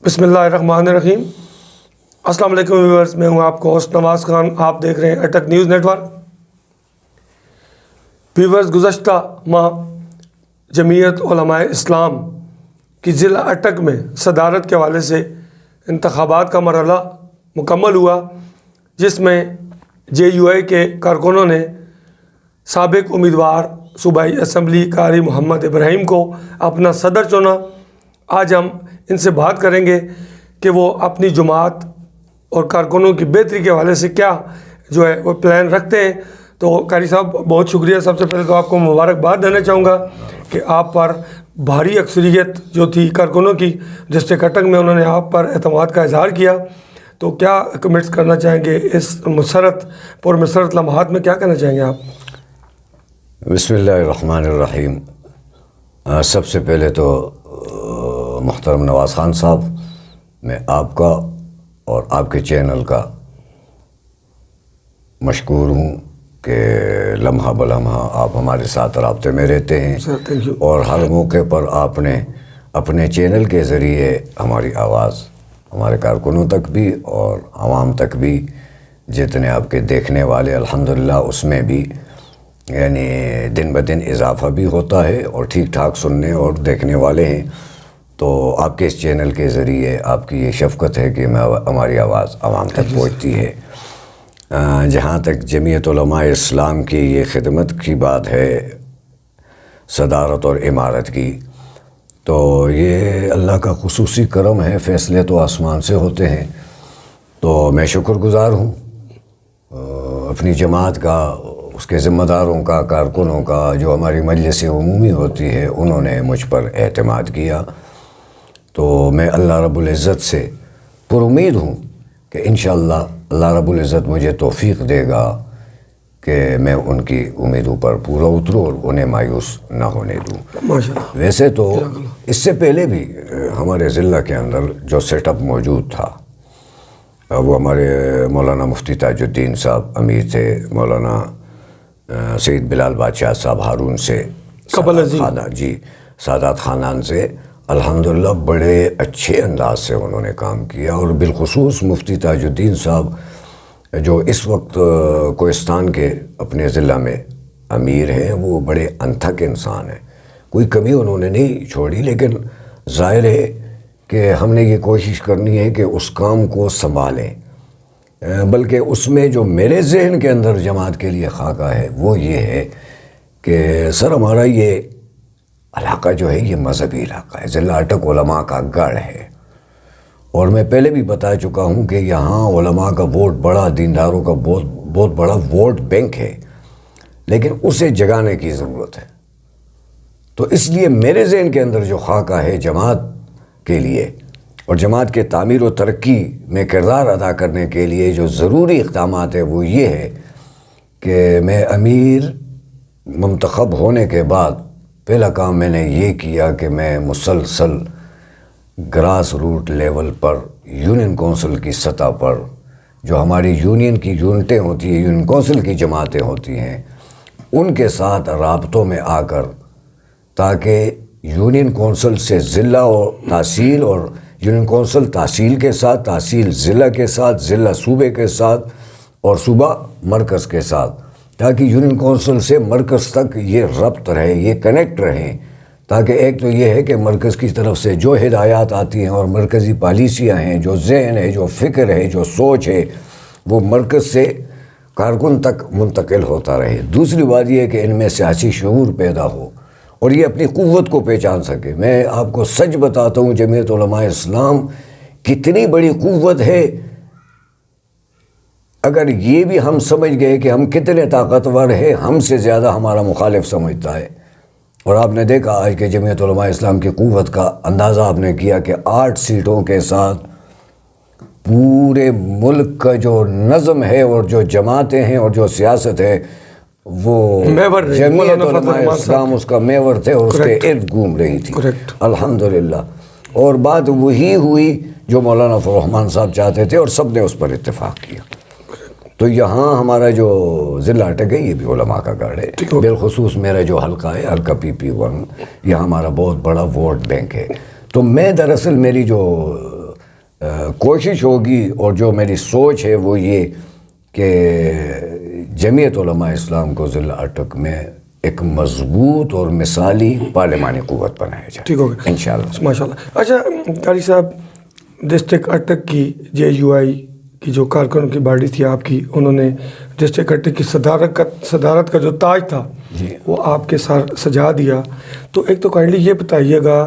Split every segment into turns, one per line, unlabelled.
بسم اللہ الرحمن الرحیم۔ السلام علیکم ویورز، میں ہوں آپ کو ہوسٹ نواز خان۔ آپ دیکھ رہے ہیں اٹک نیوز نیٹ ورک۔ ویورز، گزشتہ ماہ جمعیت علماء اسلام کی ضلع اٹک میں صدارت کے حوالے سے انتخابات کا مرحلہ مکمل ہوا، جس میں JUI کے کارکنوں نے سابق امیدوار صوبائی اسمبلی قاری محمد ابراہیم کو اپنا صدر چنا۔ آج ہم ان سے بات کریں گے کہ وہ اپنی جماعت اور کارکنوں کی بہتری کے حوالے سے کیا وہ پلان رکھتے ہیں۔ تو قاری صاحب، بہت شکریہ۔ سب سے پہلے تو آپ کو مبارکباد دینا چاہوں گا کہ آپ پر بھاری اکثریت جو تھی کارکنوں کی ڈسٹرکٹ اٹک میں، انہوں نے آپ پر اعتماد کا اظہار کیا۔ تو کیا کمنٹس کرنا چاہیں گے اس مسرت لمحات میں؟ کیا کہنا چاہیں گے آپ؟
بسم اللہ الرحمن الرحیم۔ سب سے پہلے تو محترم نواز خان صاحب، میں آپ کا اور آپ کے چینل کا مشکور ہوں کہ لمحہ بلمحہ آپ ہمارے ساتھ رابطے میں رہتے ہیں اور ہر موقع پر آپ نے اپنے چینل کے ذریعے ہماری آواز ہمارے کارکنوں تک بھی اور عوام تک بھی، جتنے آپ کے دیکھنے والے الحمدللہ اس میں بھی یعنی دن بدن اضافہ بھی ہوتا ہے اور ٹھیک ٹھاک سننے اور دیکھنے والے ہیں۔ تو آپ کے اس چینل کے ذریعے آپ کی یہ شفقت ہے کہ ہماری آواز عوام تک پہنچتی ہے۔ جہاں تک جمعیت علماء اسلام کی یہ خدمت کی بات ہے، صدارت اور امارت کی، تو یہ اللہ کا خصوصی کرم ہے، فیصلے تو آسمان سے ہوتے ہیں۔ تو میں شکر گزار ہوں اپنی جماعت کا، اس کے ذمہ داروں کا، کارکنوں کا، جو ہماری مجلس عمومی ہوتی ہے، انہوں نے مجھ پر اعتماد کیا۔ تو میں اللہ رب العزت سے پر امید ہوں کہ انشاءاللہ اللہ رب العزت مجھے توفیق دے گا کہ میں ان کی امیدوں پر پورا اتروں اور انہیں مایوس نہ ہونے دوں۔ ویسے تو اس سے پہلے بھی ہمارے ضلع کے اندر جو سیٹ اپ موجود تھا، وہ ہمارے مولانا مفتی تاج الدین صاحب امیر تھے، مولانا سید بلال بادشاہ صاحب ہارون سے، سادات خاندان سے الحمدللہ بڑے اچھے انداز سے انہوں نے کام کیا۔ اور بالخصوص مفتی تاج الدین صاحب جو اس وقت کوہستان کے اپنے ضلع میں امیر ہیں، وہ بڑے انتھک انسان ہیں، کوئی کمی انہوں نے نہیں چھوڑی، لیکن ظاہر ہے کہ ہم نے یہ کوشش کرنی ہے کہ اس کام کو سنبھالیں۔ بلکہ اس میں جو میرے ذہن کے اندر جماعت کے لیے خاکہ ہے وہ یہ ہے کہ سر، ہمارا یہ علاقہ جو ہے یہ مذہبی علاقہ ہے، ضلع اٹک علماء کا گڑھ ہے، اور میں پہلے بھی بتا چکا ہوں کہ یہاں علماء کا ووٹ بڑا، دینداروں کا بہت بڑا ووٹ بینک ہے، لیکن اسے جگانے کی ضرورت ہے۔ تو اس لیے میرے ذہن کے اندر جو خاکہ ہے جماعت کے لیے اور جماعت کے تعمیر و ترقی میں کردار ادا کرنے کے لیے جو ضروری اقدامات ہیں وہ یہ ہے کہ میں امیر منتخب ہونے کے بعد پہلا کام میں نے یہ کیا کہ میں مسلسل گراس روٹ لیول پر یونین کونسل کی سطح پر جو ہماری یونین کی یونٹیں ہوتی ہیں، یونین کونسل کی جماعتیں ہوتی ہیں، ان کے ساتھ رابطوں میں آ کر، تاکہ یونین کونسل سے ضلع اور تحصیل، اور یونین کونسل تحصیل کے ساتھ، تحصیل ضلع کے ساتھ، ضلع صوبے کے ساتھ اور صوبہ مرکز کے ساتھ، تاکہ یونین کونسل سے مرکز تک یہ ربط رہے، یہ کنیکٹ رہیں۔ تاکہ ایک تو یہ ہے کہ مرکز کی طرف سے جو ہدایات آتی ہیں اور مرکزی پالیسیاں ہیں، جو ذہن ہے، جو فکر ہے، جو سوچ ہے، وہ مرکز سے کارکن تک منتقل ہوتا رہے۔ دوسری بات یہ ہے کہ ان میں سیاسی شعور پیدا ہو اور یہ اپنی قوت کو پہچان سکے۔ میں آپ کو سچ بتاتا ہوں، جمعیت علماء اسلام کتنی بڑی قوت ہے، اگر یہ بھی ہم سمجھ گئے کہ ہم کتنے طاقتور ہیں، ہم سے زیادہ ہمارا مخالف سمجھتا ہے۔ اور آپ نے دیکھا آج کے جمعیت علماء اسلام کی قوت کا اندازہ آپ نے کیا کہ 8 سیٹوں کے ساتھ پورے ملک کا جو نظم ہے اور جو جماعتیں ہیں اور جو سیاست ہے، وہ جمعیت علماء اسلام اس کا میور تھے اور اس کے ارد گھوم رہی تھی، الحمدللہ۔ اور بات وہی ہوئی جو مولانا فضل الرحمان صاحب چاہتے تھے اور سب نے اس پر اتفاق کیا۔ تو یہاں ہمارا جو ضلع اٹک ہے یہ بھی علماء کا گڑھ ہے، بالخصوص میرا جو حلقہ ہے، حلقہ PP1، یہ ہمارا بہت بڑا ووٹ بینک ہے۔ تو میں دراصل میری جو کوشش ہوگی اور جو میری سوچ ہے وہ یہ کہ جمعیت علماء اسلام کو ضلع اٹک میں ایک مضبوط اور مثالی پارلیمانی قوت بنایا جائے.
ٹھیک ہوگا
انشاءاللہ.
ماشاءاللہ. اچھا قاری صاحب، ڈسٹرکٹ اٹک کی JUI کی جو کارکنوں کی باڈی تھی آپ کی، انہوں نے ڈسٹرکٹ اٹک کی صدارت کا جو تاج تھا وہ آپ کے ساتھ سجا دیا. تو ایک تو کائنڈلی یہ بتائیے گا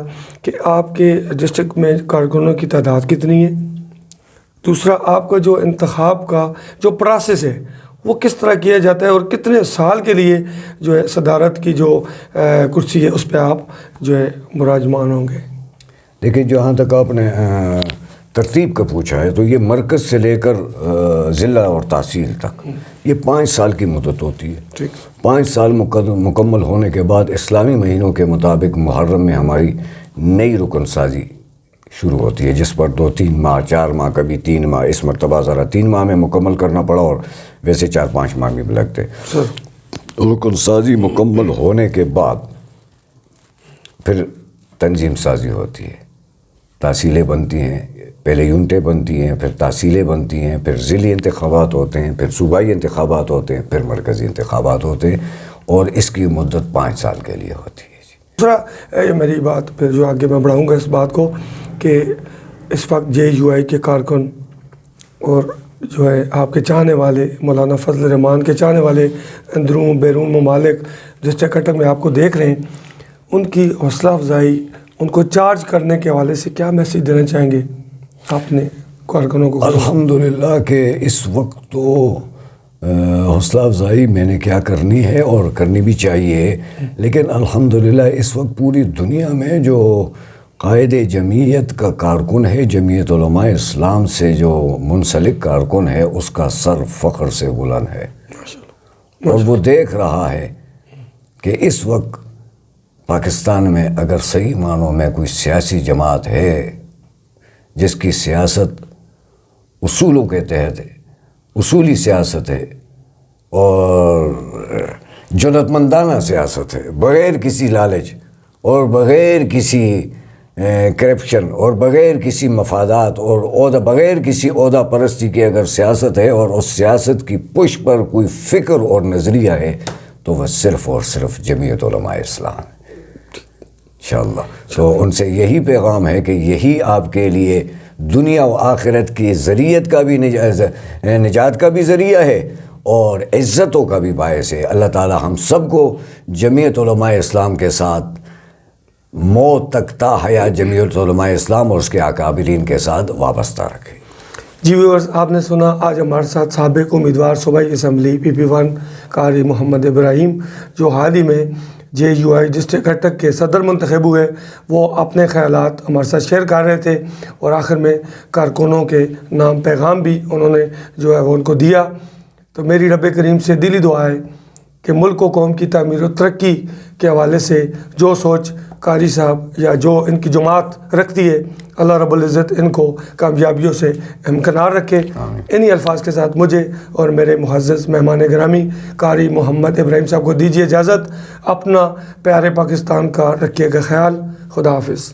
کہ آپ کے ڈسٹرکٹ میں کارکنوں کی تعداد کتنی ہے؟ دوسرا، آپ کا جو انتخاب کا جو پروسیس ہے وہ کس طرح کیا جاتا ہے، اور کتنے سال کے لیے جو ہے صدارت کی جو کرسی ہے اس پہ آپ جو ہے براجمان ہوں گے؟
دیکھیے، جہاں تک آپ نے ترتیب کا پوچھا ہے تو یہ مرکز سے لے کر ضلع اور تحصیل تک یہ 5 سال کی مدت ہوتی ہے. 5 سال مکمل ہونے کے بعد اسلامی مہینوں کے مطابق محرم میں ہماری نئی رکن سازی شروع ہوتی ہے، جس پر 2-3 ماہ 4 ماہ کبھی 3 ماہ، اس مرتبہ ذرا 3 ماہ میں مکمل کرنا پڑا، اور ویسے 4-5 ماہ بھی لگتے. رکن سازی مکمل ہونے کے بعد پھر تنظیم سازی ہوتی ہے، تحصیلیں بنتی ہیں، پہلے یونٹیں بنتی ہیں، پھر تحصیلیں بنتی ہیں، پھر ضلعی انتخابات ہوتے ہیں، پھر صوبائی انتخابات ہوتے ہیں، پھر مرکزی انتخابات ہوتے ہیں، اور اس کی مدت 5 سال کے لیے ہوتی ہے.
دوسرا، یہ میری بات پھر جو آگے میں بڑھاؤں گا اس بات کو کہ اس وقت JUI کے کارکن اور جو ہے آپ کے چاہنے والے، مولانا فضل الرحمان کے چاہنے والے اندرون بیرون ممالک ڈسٹرکٹ اٹک میں آپ کو دیکھ رہے ہیں، ان کی حوصلہ افزائی، ان کو چارج کرنے کے حوالے سے کیا میسیج دینا چاہیں گے آپ نے کارکنوں کو؟
الحمدللہ کہ اس وقت تو حوصلہ افزائی میں نے کیا کرنی ہے اور کرنی بھی چاہیے، لیکن الحمدللہ اس وقت پوری دنیا میں جو قائد جمعیت کا کارکن ہے، جمعیت علماء اسلام سے جو منسلک کارکن ہے، اس کا سر فخر سے بلند ہے، اور وہ دیکھ رہا ہے کہ اس وقت پاکستان میں اگر صحیح معنوں میں کوئی سیاسی جماعت ہے جس کی سیاست اصولوں کے تحت ہے، اصولی سیاست ہے اور جرأت مندانہ سیاست ہے، بغیر کسی لالچ اور بغیر کسی کرپشن اور بغیر کسی مفادات اور بغیر کسی عہدہ پرستی کی اگر سیاست ہے، اور اس سیاست کی پش پر کوئی فکر اور نظریہ ہے، تو وہ صرف اور صرف جمعیت علماء اسلام ہے انشاءاللہ. تو ان سے یہی پیغام ہے کہ یہی آپ کے لیے دنیا و آخرت کی ذریعت کا بھی نجات کا بھی ذریعہ ہے اور عزتوں کا بھی باعث ہے. اللہ تعالی ہم سب کو جمعیت علماء اسلام کے ساتھ موت تک تا حیات جمعیت علماء اسلام اور اس کے اکابرین کے ساتھ وابستہ رکھے.
جی ویورز، آپ نے سنا آج ہمارے ساتھ سابق امیدوار صوبائی اسمبلی PP1 قاری محمد ابراہیم، جو حال ہی میں JUI ڈسٹرکٹ اٹک کے صدر منتخب ہوئے. وہ اپنے خیالات ہمارے ساتھ شیئر کر رہے تھے، اور آخر میں کارکنوں کے نام پیغام بھی انہوں نے جو ہے وہ ان کو دیا. تو میری رب کریم سے دلی دعا ہے کہ ملک و قوم کی تعمیر و ترقی کے حوالے سے جو سوچ قاری صاحب یا جو ان کی جماعت رکھتی ہے، اللہ رب العزت ان کو کامیابیوں سے امکنار رکھے. انہی الفاظ کے ساتھ مجھے اور میرے معزز مہمان گرامی قاری محمد ابراہیم صاحب کو دیجیے اجازت. اپنا پیارے پاکستان کا رکھیے گا خیال. خدا حافظ.